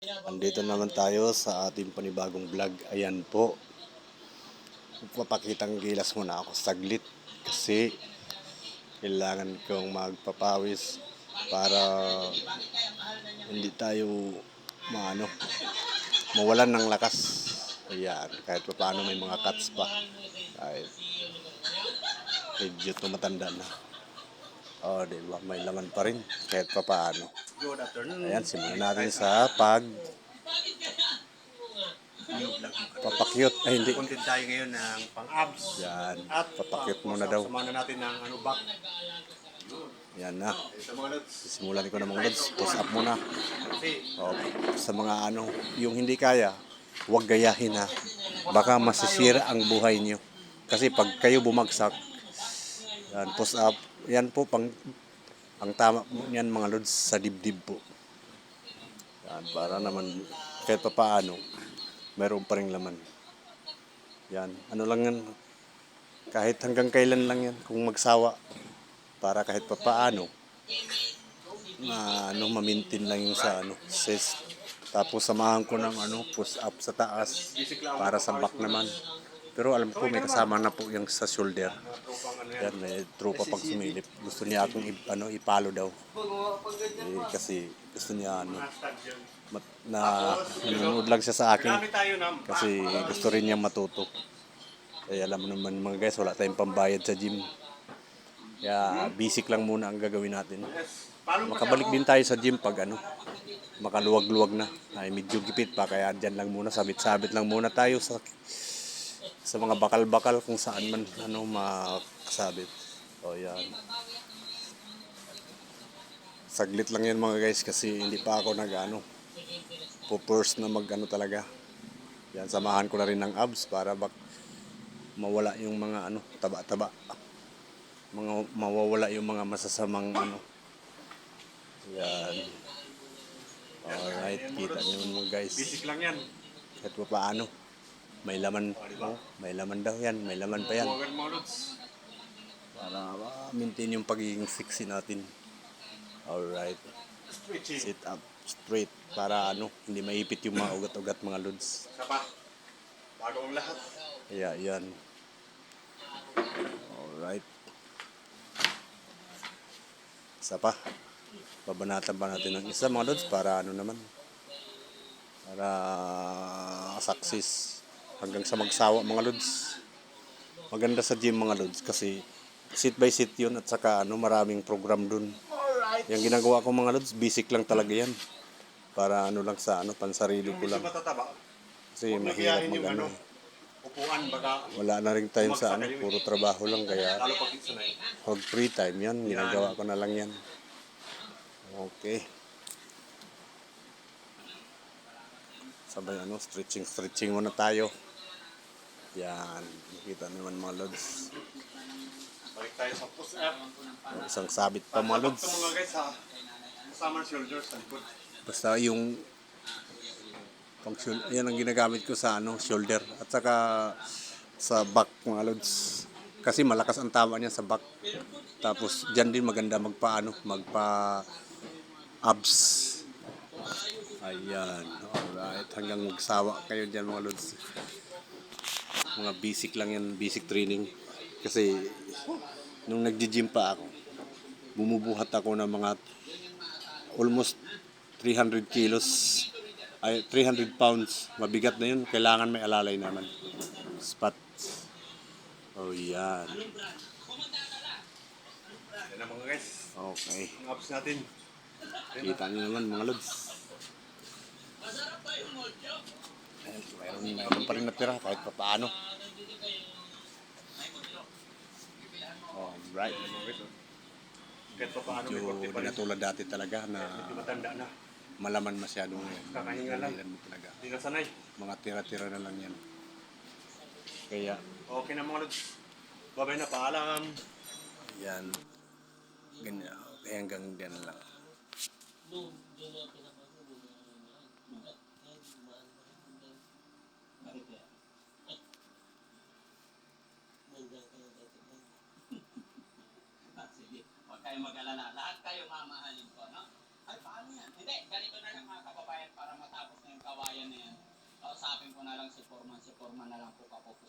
Andito naman tayo sa ating panibagong vlog. Ayan po. Papakitang gilas muna ako saglit kasi kailangan kong magpapawis para hindi tayo mawalan ng lakas. Ayan, kahit pa paano may mga cuts pa. Kahit medyo tumatanda na. Diba? May laman pa rin kahit pa paano. Good afternoon. Ayan, simulan natin sa papakyut. Ay, hindi. Content tayo ngayon ng pang-abs. Yan, At papakyut muna daw. samahan na natin ng back. Yan na. Ito mga lods. Simulan ko na mga lods. Push up muna. Kasi, Sa mga yung hindi kaya, huwag gayahin ha. Baka masisira ang buhay niyo. Kasi pag kayo bumagsak, yan, push up. Yan po, ang tama po yan mga lods sa dibdib po. Yan, para naman kahit pa paano, meron pa rin laman. Yan, ano lang yan. Kahit hanggang kailan lang yan, kung magsawa. Para kahit pa paano, ma-maintain lang yung sa chest. Tapos samahan ko ng push up sa taas para sa back naman. Pero alam ko may kasama na po yung sa shoulder. Yan, may tropa pag sumilip. Gusto niya akong ipalo daw. Kasi gusto niya nanonood lang siya sa akin. Kasi gusto rin niya matuto. Alam mo naman mga guys, wala tayong pambayad sa gym. Kaya basic lang muna ang gagawin natin. Makabalik din tayo sa gym pag makaluwag-luwag na. Ay medyo gipit pa, kaya dyan lang muna, sabit-sabit lang muna tayo sa mga bakal-bakal kung saan man makasabit. Yan. Saglit lang yan mga guys kasi hindi pa ako pupurs na talaga. Yan, samahan ko na rin ng abs para mawala yung mga taba-taba. Mawawala yung mga masasamang Yan. Alright, kita nyo mga guys. basic lang yan. Kahit pa paano. May laman. May laman daw yan. May laman pa yan. Huwagan mga lods. Para maintain yung pagiging sexy natin. Alright. Sit up straight. Para hindi maipit yung mga ugat-ugat mga lods. Sapa. Bago ang lahat. Kaya yan. Alright. Isa pa. Babanatan pa natin ng isa mga lods para para success hanggang sa magsawa mga lods. Maganda sa gym mga lods kasi sit by sit yun at saka maraming program dun. Yung ginagawa ko mga lods, basic lang talaga yan. Para lang sa pansarili ko lang. Kasi mahirap Upuan baga. Wala na rin time sa puro trabaho lang kaya Lalo pag sanay. pag free time yan, ginagawa ko na lang yan. Okay. Sabay stretching muna tayo. Yan, nakita naman mga lods. Balik tayo sa push up. Isang sabit pa mga lods. Ito mga guys ha. Kasama shoulders sa likod. Basta yung yan ang ginagamit ko sa shoulder at saka sa back mga lods. Kasi malakas ang tama niya sa back. Tapos diyan din maganda magpa abs. Ayan. Alright. Hanggang magsawa kayo diyan mga lods. Mga basic lang yan, basic training. Kasi nung nagji-gym pa ako, bumubuhat ako ng mga almost 300 kilos. Ay 300 pounds. Mabigat na yun. Kailangan may alalay naman. Spot. Yan. Yan na mga guys. Okay. Ang abs natin. Kita nyo naman mga lods. Mayroon pa rin natira kahit pa paano. Alright. Kahit pa paano may konti Medyo pa rin. natulad dati talaga na Matanda na. malaman masyadong Kakahinga lang. mo talaga. Hindi na sanay. Mga tira-tira na lang yan. Kaya Okay na mga lods. Babay na, paalam. yan. Ganyan. Kaya hanggang dyan lang. Sige, huwag kayong mag-alala. Lahat kayo mamahalin ko, no? Ay, paano yan? Hindi, ganito na lang mga kababayan para matapos na forma na lang po, kapo po